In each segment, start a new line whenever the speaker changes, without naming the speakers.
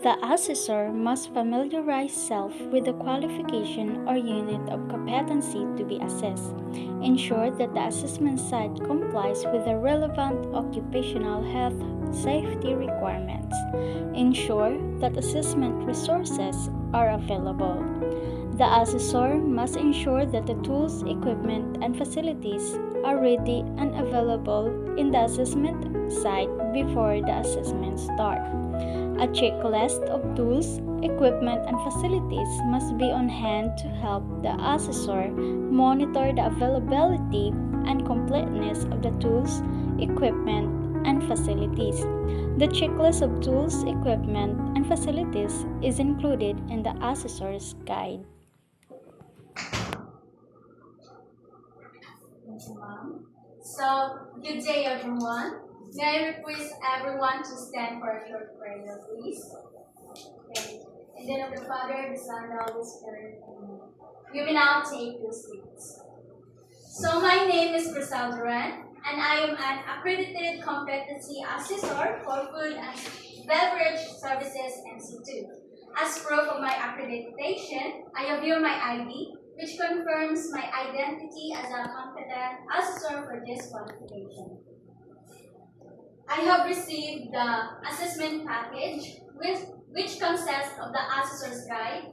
The assessor must familiarize self with the qualification or unit of competency to be assessed. Ensure that the assessment site complies with the relevant occupational health safety requirements. Ensure that assessment resources are available. The assessor must ensure that the tools, equipment, and facilities are ready and available in the assessment site before the assessment starts. A checklist of tools, equipment, and facilities must be on hand to help the assessor monitor the availability and completeness of the tools, equipment, and facilities. The checklist of tools, equipment, and facilities is included in the assessor's guide.
Thank you, Ma'am. So, good day, everyone. May I request everyone to stand for a short prayer, please? Okay. In the name of the Father, the Son, and the Holy Spirit. Amen. You may now take your seats. So, my name is Priscilla Duran, and I am an accredited competency assessor for food and beverage services NC2. As proof of my accreditation, I have here my ID, which confirms my identity as a competent assessor for this qualification. I have received the assessment package, which consists of the assessor's guide,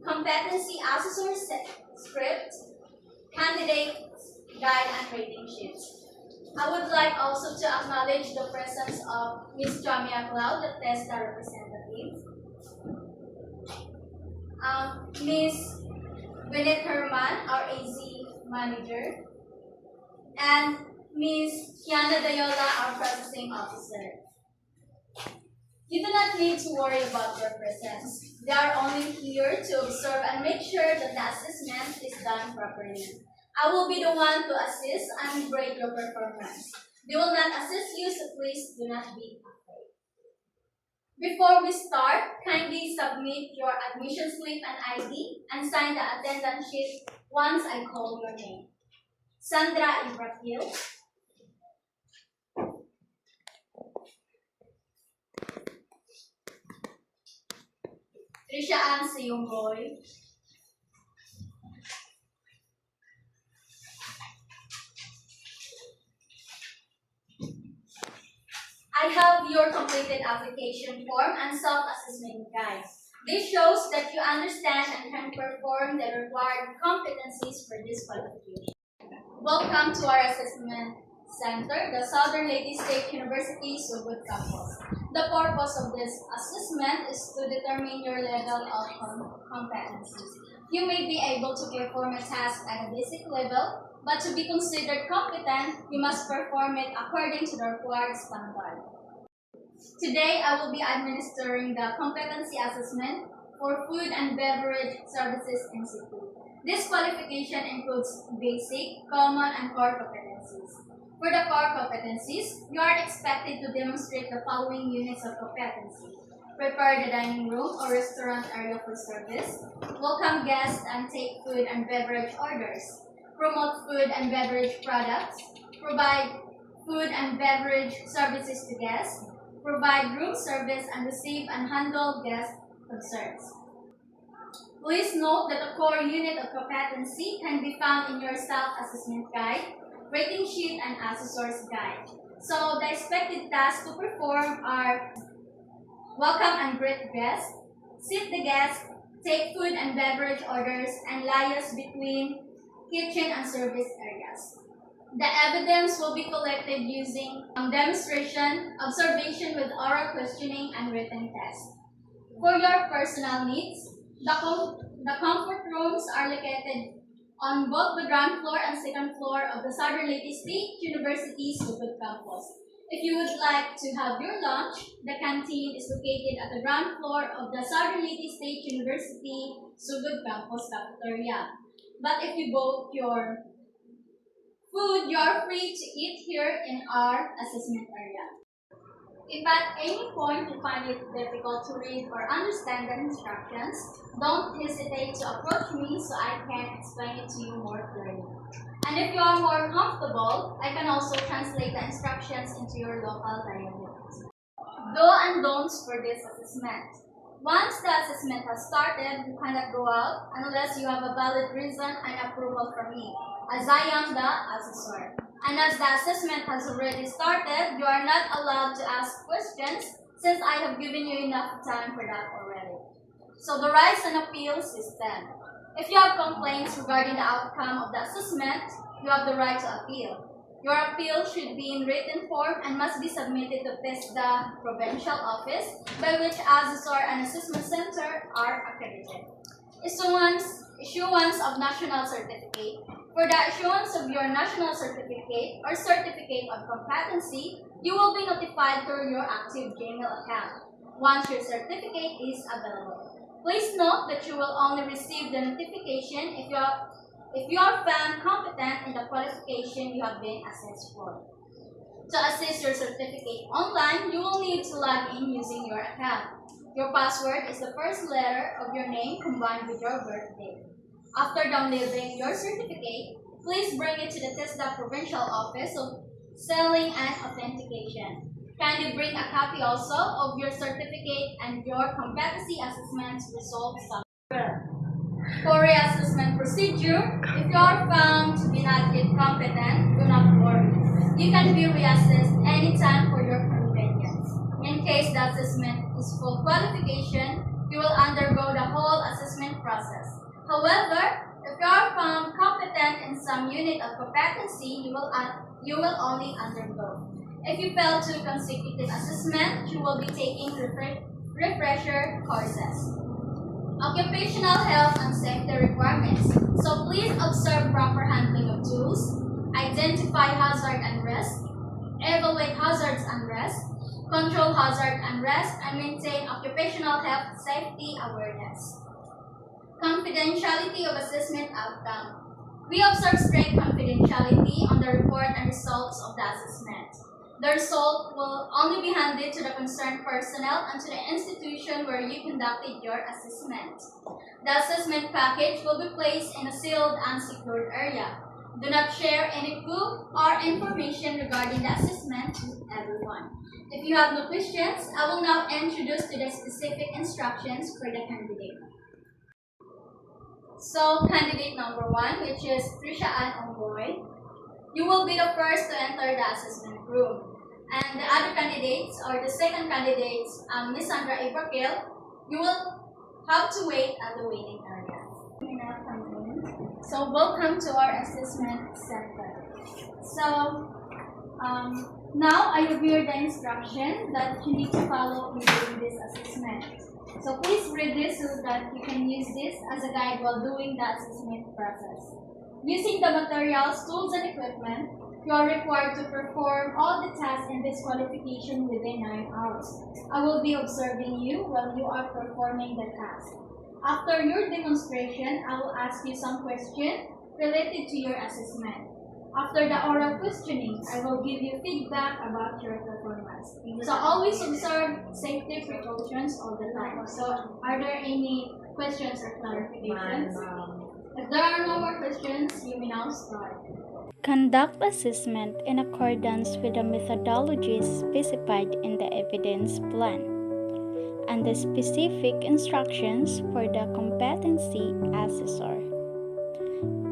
competency assessor script, candidate guide, and rating sheets. I would like also to acknowledge the presence of Ms. Jamia Cloud, the TESTA representative, Ms. Gwyneth Herman, our AZ manager, and Ms. Kiana Dayola, our processing officer. You do not need to worry about their presence. They are only here to observe and make sure that the assessment is done properly. I will be the one to assist and grade your performance. They will not assist you, so please do not be afraid. Before we start, kindly submit your admission slip and ID and sign the attendance sheet once I call your name. Sandra Ibrahim, Trisha Ann Seyongboy, I have your completed application form and self-assessment guide. This shows that you understand and can perform the required competencies for this qualification. Welcome to our assessment center, the Southern Ladies State University Sugod Campus. The purpose of this assessment is to determine your level of competencies. You may be able to perform a task at a basic level, but to be considered competent, you must perform it according to the required standard. Today, I will be administering the competency assessment for food and beverage services institute. This qualification includes basic, common, and core competencies. For the core competencies, you are expected to demonstrate the following units of competency: prepare the dining room or restaurant area for service, welcome guests and take food and beverage orders, promote food and beverage products, provide food and beverage services to guests, provide room service and receive and handle guest concerns. Please note that the core unit of competency can be found in your self-assessment guide, rating sheet, and assessor's guide. So the expected tasks to perform are welcome and greet guests, seat the guests, take food and beverage orders, and liaise between kitchen and service areas. The evidence will be collected using demonstration, observation with oral questioning, and written test. For your personal needs, the comfort rooms are located on both the ground floor and second floor of the Southern Ladies State University Sugod Campus. If you would like to have your lunch, the canteen is located at the ground floor of the Southern Ladies State University Sugod Campus cafeteria. But if you bought your food, you are free to eat here in our assessment area. If at any point you find it difficult to read or understand the instructions, don't hesitate to approach me so I can explain it to you more clearly. And if you are more comfortable, I can also translate the instructions into your local dialect. Do and don'ts for this assessment. Once the assessment has started, you cannot go out unless you have a valid reason and approval from me, as I am the assessor. And as the assessment has already started, you are not allowed to ask questions since I have given you enough time for that already. So the rights and appeal system. If you have complaints regarding the outcome of the assessment, you have the right to appeal. Your appeal should be in written form and must be submitted to TESDA provincial office by which assessor and assessment center are accredited. Issuance of national certificate. For the issuance of your national certificate or certificate of competency, you will be notified through your active Gmail account once your certificate is available. Please note that you will only receive the notification if you are found competent in the qualification you have been assessed for. To access your certificate online, you will need to log in using your account. Your password is the first letter of your name combined with your birth date. After downloading your certificate, please bring it to the TESDA Provincial Office of Selling and Authentication. Kindly bring a copy also of your certificate and your competency assessment results. For reassessment procedure, if you are found to be not yet competent, do not worry. You can be reassessed anytime for your convenience. In case the assessment is full qualification, you will undergo the whole assessment process. However, if you are found competent in some unit of competency, you will only undergo. If you fail two consecutive assessment, you will be taking refresher courses. Occupational health and safety requirements. So please observe proper handling of tools, identify hazard and risk, evaluate hazards and risk, control hazard and risk, and maintain occupational health safety awareness. Confidentiality of assessment outcome. We observe strict confidentiality on the report and results of the assessment. The result will only be handed to the concerned personnel and to the institution where you conducted your assessment. The assessment package will be placed in a sealed and secured area. Do not share any proof or information regarding the assessment with everyone. If you have no questions, I will now introduce to the specific instructions for the candidate. So, candidate number 1, which is Trisha Ann Ongoy, you will be the first to enter the assessment room. And the other candidates, or the second candidates, Miss Sandra Abraham, you will have to wait at the waiting area. So, welcome to our assessment center. So, now I will hear the instruction that you need to follow in doing this assessment. So please read this so that you can use this as a guide while doing the assessment process. Using the materials, tools, and equipment, you are required to perform all the tasks in this qualification within 9 hours. I will be observing you while you are performing the task. After your demonstration, I will ask you some questions related to your assessment. After the oral questioning, I will give you feedback about your performance. So always observe safety precautions all the time. So are there any questions or clarifications? If there are no more questions, you may now start.
Conduct assessment in accordance with the methodologies specified in the evidence plan and the specific instructions for the competency assessor.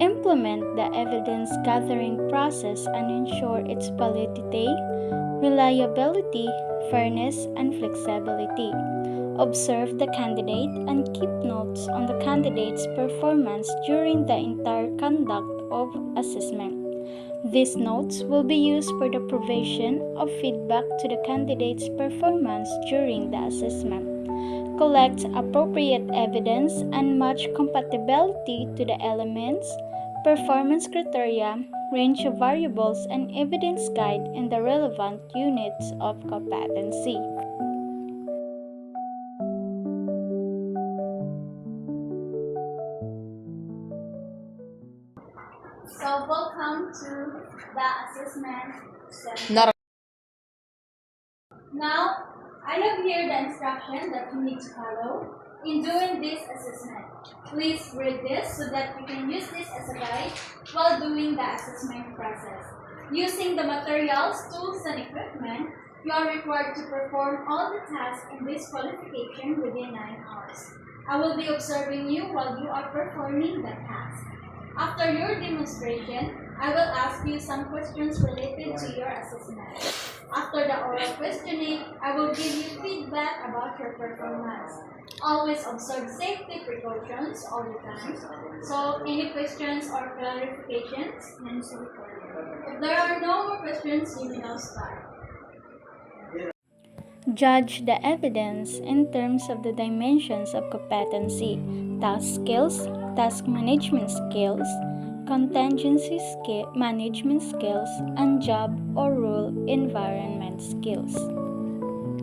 Implement the evidence gathering process and ensure its validity, reliability, fairness, and flexibility. Observe the candidate and keep notes on the candidate's performance during the entire conduct of assessment. These notes will be used for the provision of feedback to the candidate's performance during the assessment. Collect appropriate evidence and match compatibility to the elements, performance criteria, range of variables, and evidence guide in the relevant units of competency.
So welcome to the assessment center. Now, I have here the instruction that you need to follow in doing this assessment. Please read this so that you can use this as a guide while doing the assessment process. Using the materials, tools, and equipment, You are required to perform all the tasks in this qualification within 9 hours. I will be observing you while you are performing the task. After your demonstration, I will ask you some questions related to your assessment. After the oral questioning, I will give you feedback about your performance. Always observe safety precautions all the time. So, any questions or clarifications? If there are no more questions, you may now start.
Judge the evidence in terms of the dimensions of competency: task skills, task management skills, contingency management skills, and job or role environment skills.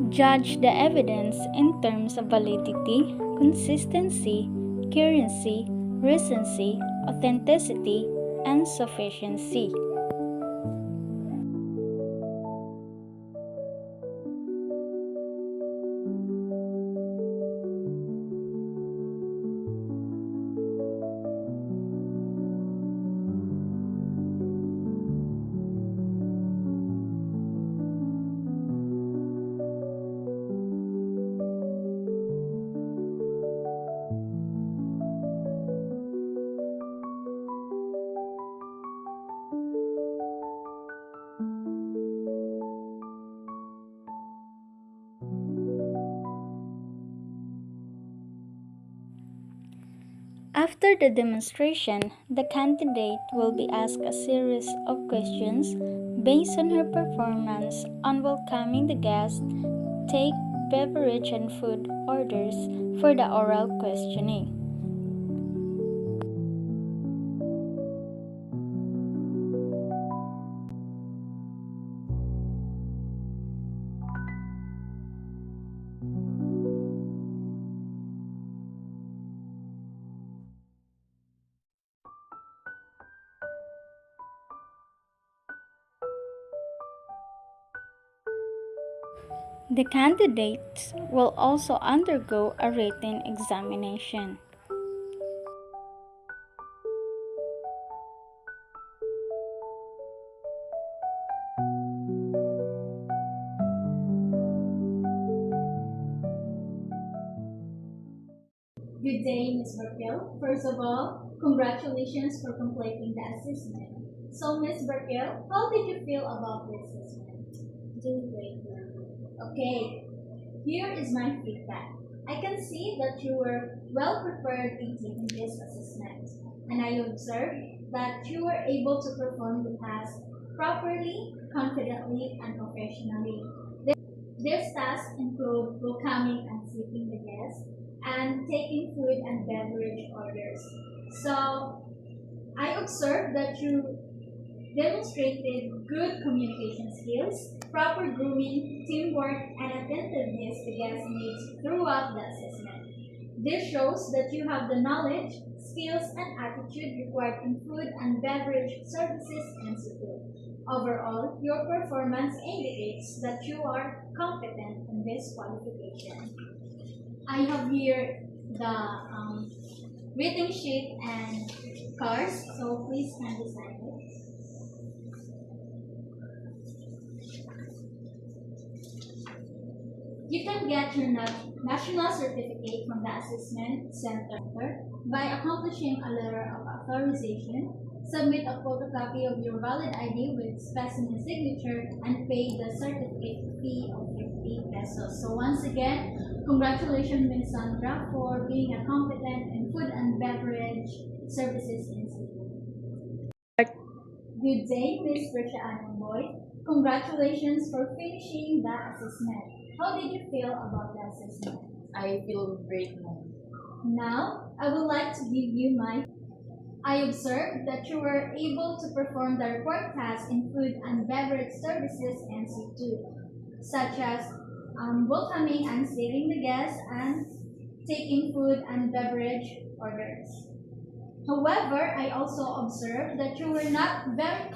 Judge the evidence in terms of validity, consistency, currency, recency, authenticity, and sufficiency. After the demonstration, the candidate will be asked a series of questions based on her performance on welcoming the guest, take beverage and food orders for the oral questioning. The candidates will also undergo a written examination.
Good day, Ms. Burkill. First of all, congratulations for completing the assessment. So, Ms. Burkill, how did you feel about the assessment? Doing great, ma'am. Okay, here is my feedback. I can see that you were well prepared in taking this assessment, and I observed that you were able to perform the task properly, confidently, and professionally. These tasks include welcoming and seating the guests and taking food and beverage orders. So I observed that you demonstrated good communication skills, proper grooming, teamwork, and attentiveness to guest needs throughout the assessment. This shows that you have the knowledge, skills, and attitude required in food and beverage services and support. Overall, your performance indicates that you are competent in this qualification. I have here the written sheet and cards, so please stand beside it. You can get your national certificate from the Assessment Center by accomplishing a letter of authorization, submit a photocopy of your valid ID with specimen signature, and pay the certificate fee of 50 pesos. So once again, congratulations, Ms. Sandra, for being a competent in food and beverage services institute. Good day, Ms. Risha Boyd. Congratulations for finishing the assessment. How did you feel about the assessment?
I feel great now.
Now, I would like to give you my. I observed that you were able to perform the report tasks in food and beverage services NC2, such as welcoming and serving the guests and taking food and beverage orders. However, I also observed that you were not very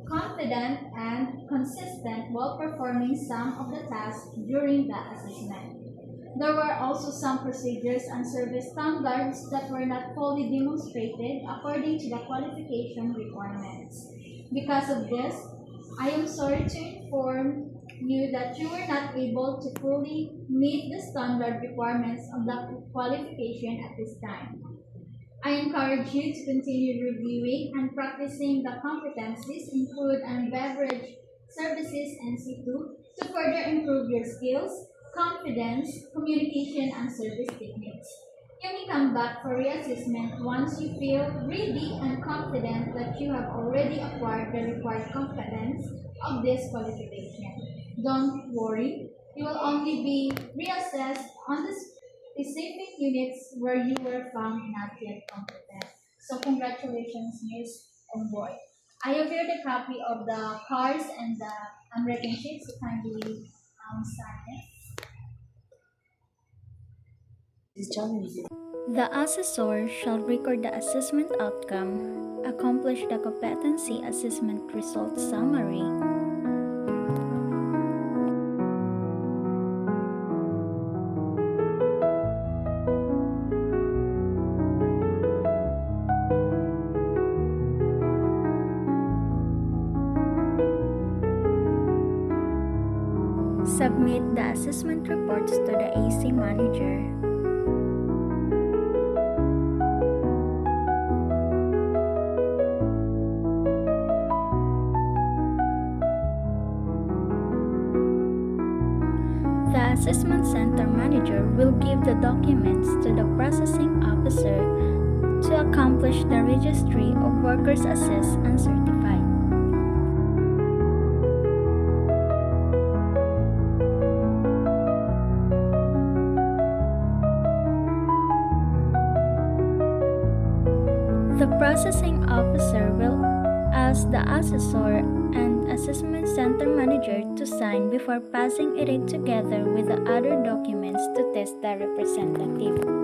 confident and consistent while performing some of the tasks during the assessment. There were also some procedures and service standards that were not fully demonstrated according to the qualification requirements. Because of this, I am sorry to inform knew that you were not able to fully meet the standard requirements of the qualification at this time. I encourage you to continue reviewing and practicing the competencies in food and beverage services and C2 to further improve your skills, confidence, communication, and service techniques. You may come back for reassessment once you feel ready and confident that you have already acquired the required competence of this qualification. Don't worry, you will only be reassessed on the specific units where you were found not yet competent. So congratulations, Miss Onboy. I have here the copy of the cards and the handwriting sheets. So kindly sign it.
The assessor shall record the assessment outcome, accomplish the competency assessment results summary, submit the assessment reports to the AC manager. The assessment center manager will give the documents to the processing officer to accomplish the registry of workers assessed and certified. The processing officer will ask the assessor and assessment center manager to sign before passing it in together with the other documents to test the representative.